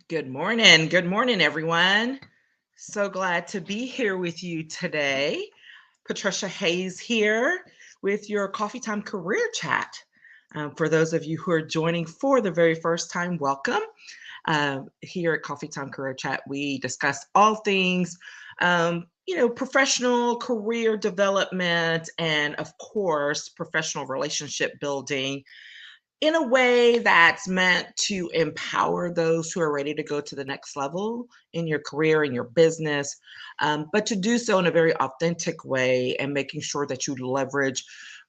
Good morning. Good morning, everyone. So glad to be here with you today. Patricia Hayes here with your Coffee Time Career Chat. For those of you who are joining for the very first time, welcome. Here at Coffee Time Career Chat, we discuss all things, professional career development and, of course, professional relationship building in a way that's meant to empower those who are ready to go to the next level in your career, in your business, but to do so in a very authentic way and making sure that you leverage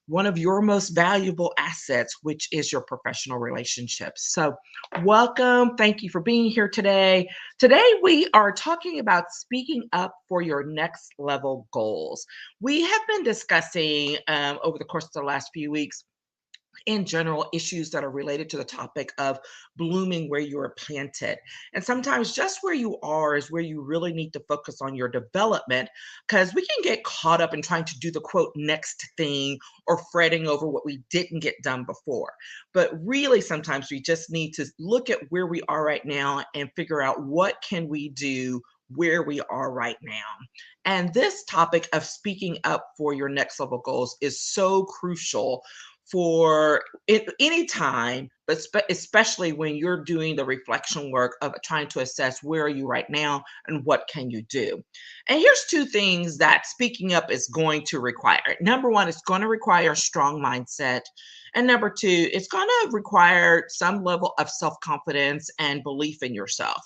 one of your most valuable assets, which is your professional relationships. So, welcome. Thank you for being here today. Today, we are talking about speaking up for your next level goals. We have been discussing over the course of the last few weeks in general issues that are related to the topic of blooming where you are planted. And sometimes just where you are is where you really need to focus on your development because we can get caught up in trying to do the quote next thing or fretting over what we didn't get done before. But really sometimes we just need to look at where we are right now and figure out what can we do where we are right now. And this topic of speaking up for your next level goals is so crucial for any time, but especially when you're doing the reflection work of trying to assess where are you right now and what can you do. And here's two things that speaking up is going to require. Number one, it's going to require a strong mindset. And number two, it's going to require some level of self confidence and belief in yourself.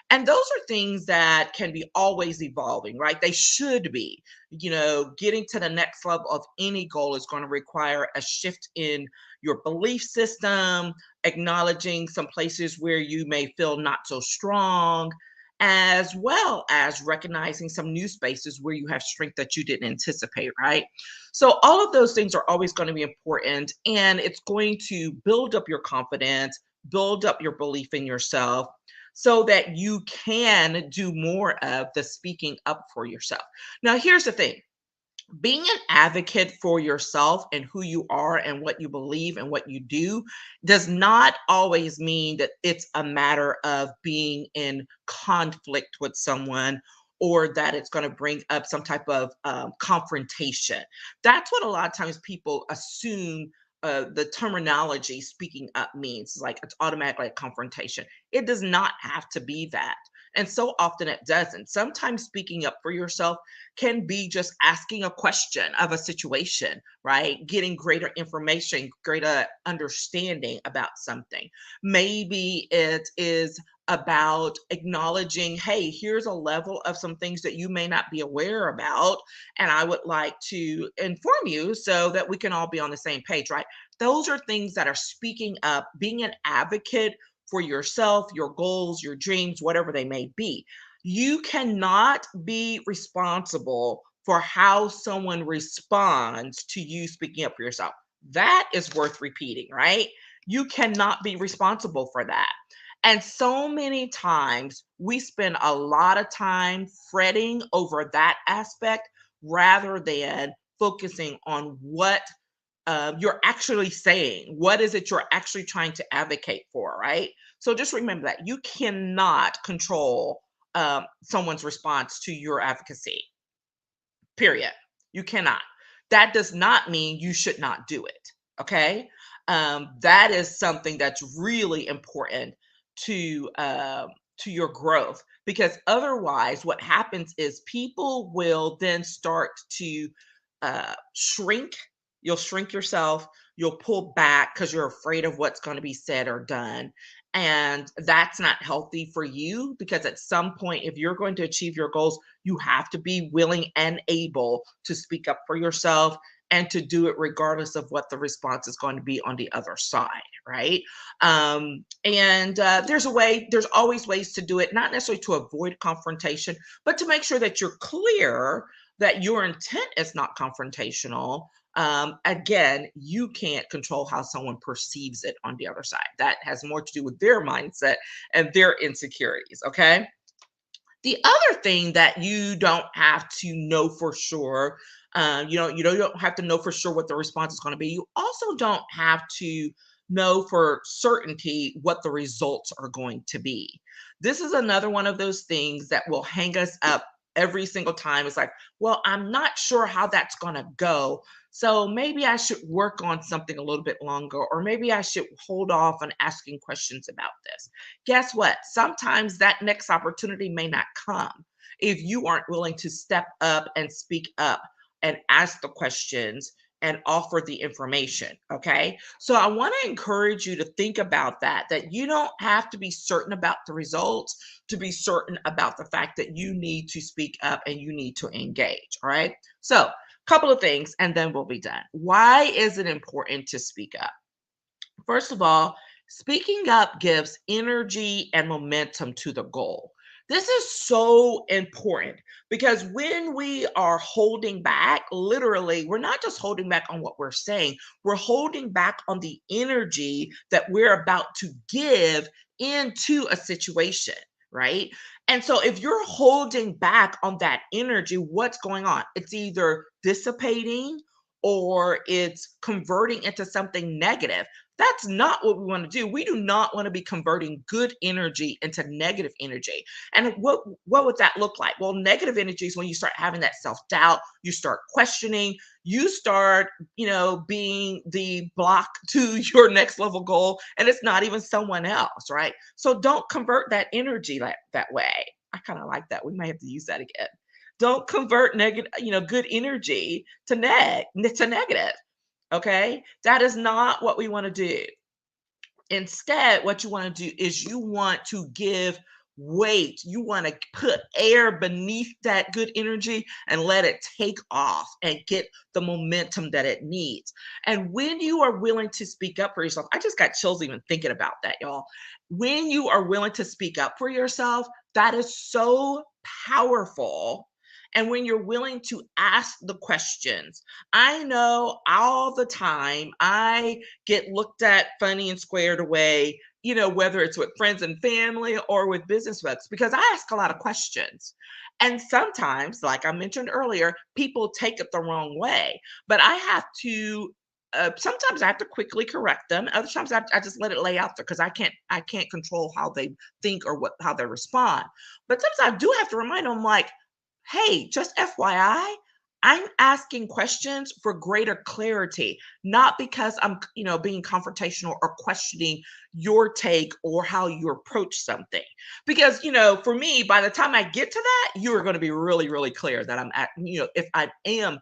And those are things that can be always evolving, right? They should be. Getting to the next level of any goal is going to require a shift in your belief system, acknowledging some places where you may feel not so strong, as well as recognizing some new spaces where you have strength that you didn't anticipate, right? So, all of those things are always going to be important, and it's going to build up your confidence, build up your belief in yourself so that you can do more of the speaking up for yourself. Now, here's the thing, being an advocate for yourself and who you are and what you believe and what you do does not always mean that it's a matter of being in conflict with someone or that it's going to bring up some type of confrontation. That's what a lot of times people assume. The terminology speaking up means like it's automatically a confrontation. It does not have to be that. And so often it doesn't. Sometimes speaking up for yourself can be just asking a question of a situation, right? Getting greater information, greater understanding about something. Maybe it is about acknowledging, hey, here's a level of some things that you may not be aware about. And I would like to inform you so that we can all be on the same page, right? Those are things that are speaking up, being an advocate for yourself, your goals, your dreams, whatever they may be. You cannot be responsible for how someone responds to you speaking up for yourself. That is worth repeating, right? You cannot be responsible for that. And so many times we spend a lot of time fretting over that aspect rather than focusing on what you're actually saying. What is it you're actually trying to advocate for, right? So just remember that you cannot control someone's response to your advocacy, period. You cannot. That does not mean you should not do it. Okay. That is something that's really important to to your growth because otherwise what happens is people will then start to shrink. You'll shrink yourself, you'll pull back because you're afraid of what's going to be said or done. And that's not healthy for you because at some point, if you're going to achieve your goals, you have to be willing and able to speak up for yourself and to do it regardless of what the response is going to be on the other side, right? And there's always ways to do it, not necessarily to avoid confrontation, but to make sure that you're clear that your intent is not confrontational. Again, you can't control how someone perceives it on the other side. That has more to do with their mindset and their insecurities. Okay. The other thing that you don't have to know for sure, you don't have to know for sure what the response is going to be. You also don't have to know for certainty what the results are going to be. This is another one of those things that will hang us up every single time. It's like, well, I'm not sure how that's going to go. So maybe I should work on something a little bit longer, or maybe I should hold off on asking questions about this. Guess what? Sometimes that next opportunity may not come if you aren't willing to step up and speak up and ask the questions and offer the information. Okay. So I want to encourage you to think about that you don't have to be certain about the results to be certain about the fact that you need to speak up and you need to engage. All right. So, couple of things and then we'll be done. Why is it important to speak up? First of all, speaking up gives energy and momentum to the goal. This is so important because when we are holding back, literally, we're not just holding back on what we're saying, we're holding back on the energy that we're about to give into a situation, right? And so if you're holding back on that energy, what's going on? It's either dissipating or it's converting into something negative. That's not what we want to do. We do not want to be converting good energy into negative energy. And what would that look like? Well, negative energy is when you start having that self-doubt, you start questioning, you start, being the block to your next level goal, and it's not even someone else, right? So don't convert that energy that way. I kind of like that. We might have to use that again. Don't convert negative, good energy to negative. Okay? That is not what we want to do. Instead, what you want to do is you want to give weight. You want to put air beneath that good energy and let it take off and get the momentum that it needs. And when you are willing to speak up for yourself, I just got chills even thinking about that, y'all. When you are willing to speak up for yourself, that is so powerful. And when you're willing to ask the questions, I know all the time I get looked at funny and squared away, whether it's with friends and family or with business folks, because I ask a lot of questions. And sometimes, like I mentioned earlier, people take it the wrong way. But I have to sometimes I have to quickly correct them. Other times I just let it lay out there because I can't control how they think or how they respond. But sometimes I do have to remind them, like, hey, just FYI, I'm asking questions for greater clarity, not because I'm, being confrontational or questioning your take or how you approach something. Because, for me, by the time I get to that, you're going to be really, really clear that I'm at, if I am,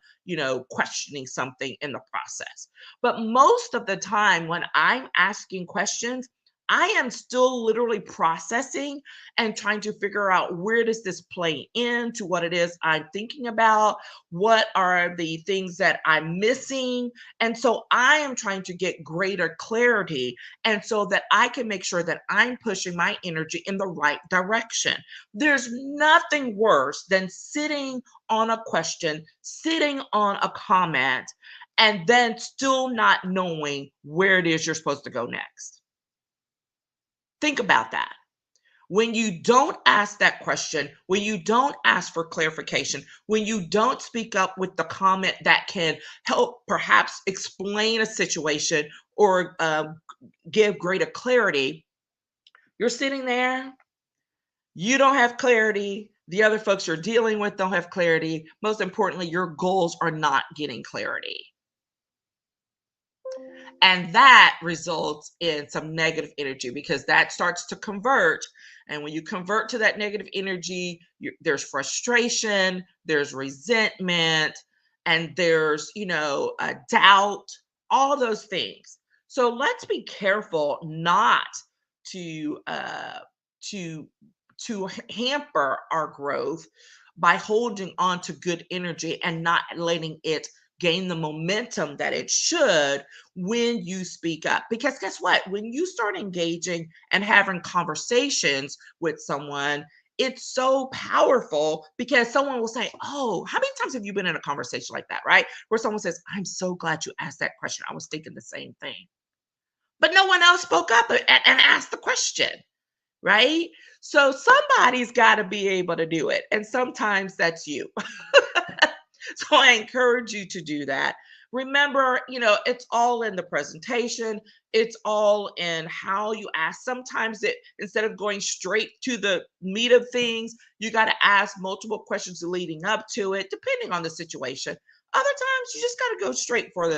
questioning something in the process. But most of the time when I'm asking questions, I am still literally processing and trying to figure out where does this play into what it is I'm thinking about, what are the things that I'm missing. And so I am trying to get greater clarity, and so that I can make sure that I'm pushing my energy in the right direction. There's nothing worse than sitting on a question, sitting on a comment, and then still not knowing where it is you're supposed to go next. Think about that. When you don't ask that question, when you don't ask for clarification, when you don't speak up with the comment that can help perhaps explain a situation or give greater clarity, you're sitting there, you don't have clarity. The other folks you're dealing with don't have clarity. Most importantly, your goals are not getting clarity. And that results in some negative energy because that starts to convert. And when you convert to that negative energy, there's frustration, there's resentment, and there's, a doubt, all those things. So let's be careful not to to hamper our growth by holding on to good energy and not letting it gain the momentum that it should when you speak up. Because guess what? When you start engaging and having conversations with someone, it's so powerful because someone will say, oh, how many times have you been in a conversation like that, right? Where someone says, I'm so glad you asked that question. I was thinking the same thing. But no one else spoke up and asked the question, right? So somebody's got to be able to do it. And sometimes that's you. So I encourage you to do that. Remember, it's all in the presentation. It's all in how you ask. Sometimes instead of going straight to the meat of things, you got to ask multiple questions leading up to it, depending on the situation. Other times you just got to go straight for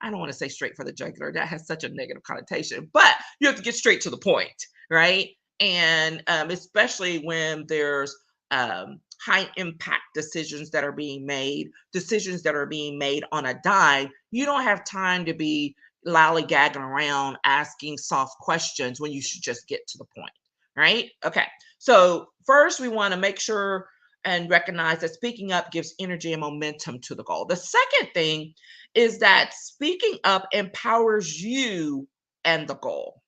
I don't want to say straight for the jugular. That has such a negative connotation, but you have to get straight to the point, right? And especially when there's high impact decisions that are being made, decisions that are being made on a dime, you don't have time to be lollygagging around asking soft questions when you should just get to the point, right? Okay. So, first, we want to make sure and recognize that speaking up gives energy and momentum to the goal. The second thing is that speaking up empowers you and the goal.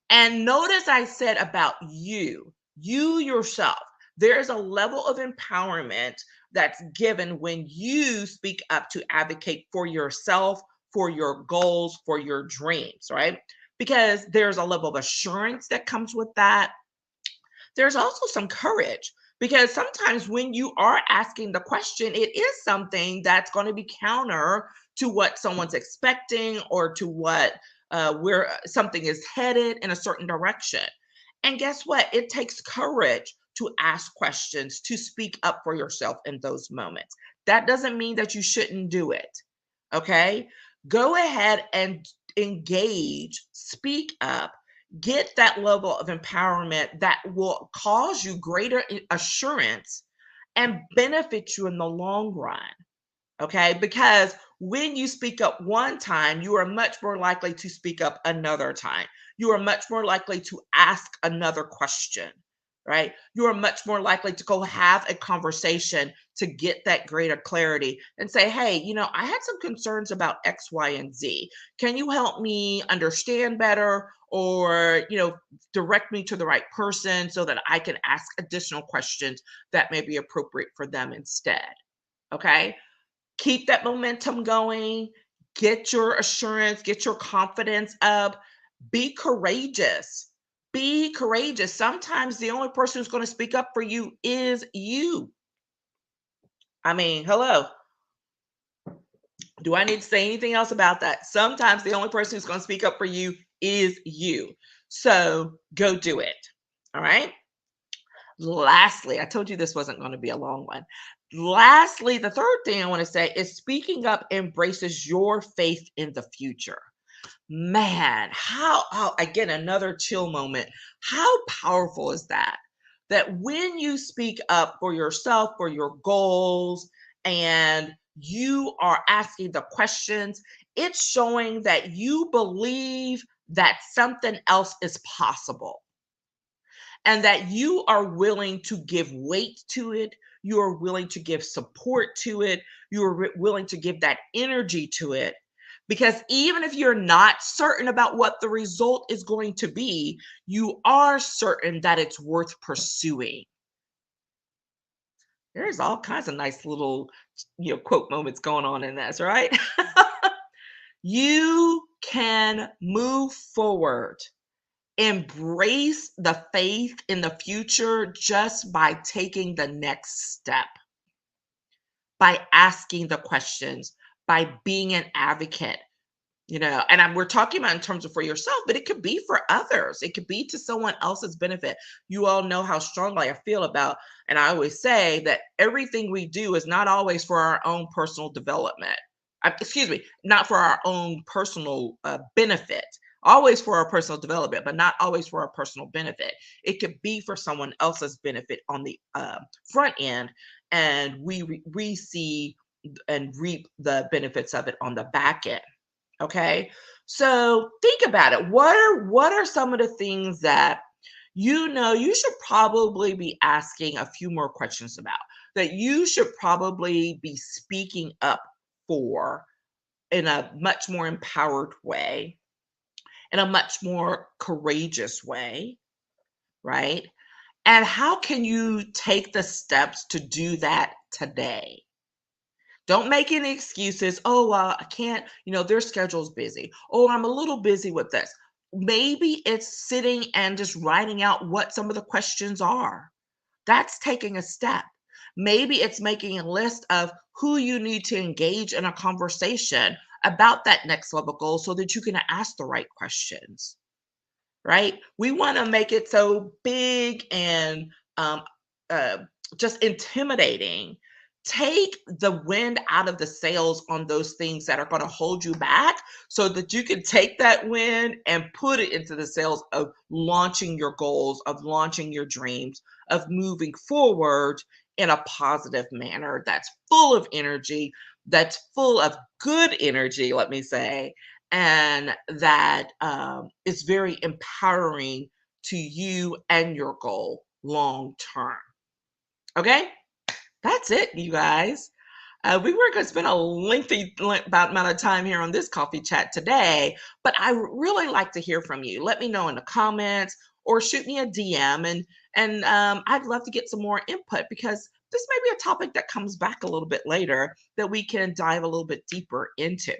And notice I said about you yourself. There's a level of empowerment that's given when you speak up to advocate for yourself, for your goals, for your dreams, right? Because there's a level of assurance that comes with that. There's also some courage because sometimes when you are asking the question, it is something that's going to be counter to what someone's expecting or to what where something is headed in a certain direction. And guess what? It takes courage to ask questions, to speak up for yourself in those moments. That doesn't mean that you shouldn't do it. Okay. Go ahead and engage, speak up, get that level of empowerment that will cause you greater assurance and benefit you in the long run. Okay. Because when you speak up one time, you are much more likely to speak up another time. You are much more likely to ask another question, right? You are much more likely to go have a conversation to get that greater clarity and say, hey, I had some concerns about X, Y, and Z. Can you help me understand better or, direct me to the right person so that I can ask additional questions that may be appropriate for them instead? Okay. Keep that momentum going, get your assurance, get your confidence up, be courageous. Be courageous. Sometimes the only person who's going to speak up for you is you. I mean, hello. Do I need to say anything else about that? Sometimes the only person who's going to speak up for you is you. So go do it. All right. Lastly, I told you this wasn't going to be a long one. Lastly, the third thing I want to say is speaking up embraces your faith in the future. Man, again, another chill moment. How powerful is that? That when you speak up for yourself, for your goals, and you are asking the questions, it's showing that you believe that something else is possible and that you are willing to give weight to it. You are willing to give support to it. You are willing to give that energy to it. Because even if you're not certain about what the result is going to be, you are certain that it's worth pursuing. There's all kinds of nice little, quote moments going on in this, right? You can move forward. Embrace the faith in the future just by taking the next step, by asking the questions, by being an advocate. And we're talking about in terms of for yourself, but it could be for others. It could be to someone else's benefit. You all know how strongly I feel about, and I always say that everything we do is not always for our own personal development. Excuse me, not for our own personal benefit. Always for our personal development, but not always for our personal benefit. It could be for someone else's benefit on the front end, and we see and reap the benefits of it on the back end. Okay. So think about it. What are some of the things that you should probably be asking a few more questions about, that you should probably be speaking up for in a much more empowered way, in a much more courageous way, right? And how can you take the steps to do that today? Don't make any excuses. Oh, well, I can't, their schedule's busy. Oh, I'm a little busy with this. Maybe it's sitting and just writing out what some of the questions are. That's taking a step. Maybe it's making a list of who you need to engage in a conversation about that next level goal so that you can ask the right questions, right? We want to make it so big and um, uh, just intimidating. Take the wind out of the sails on those things that are going to hold you back so that you can take that wind and put it into the sails of launching your goals, of launching your dreams, of moving forward in a positive manner that's full of energy, that's full of good energy, let me say, and that is very empowering to you and your goal long term. Okay, that's it, you guys. We were going to spend a lengthy about amount of time here on this coffee chat today, but I really like to hear from you. Let me know in the comments or shoot me a DM, and I'd love to get some more input because this may be a topic that comes back a little bit later that we can dive a little bit deeper into.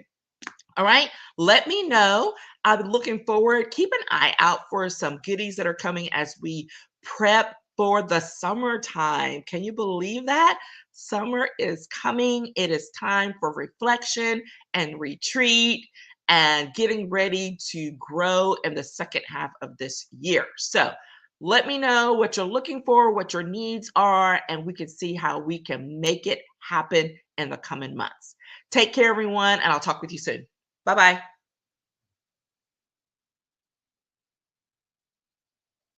All right. Let me know. I'm looking forward. Keep an eye out for some goodies that are coming as we prep for the summertime. Can you believe that? Summer is coming. It is time for reflection and retreat and getting ready to grow in the second half of this year. So let me know what you're looking for, what your needs are, and we can see how we can make it happen in the coming months. Take care, everyone, and I'll talk with you soon. Bye bye.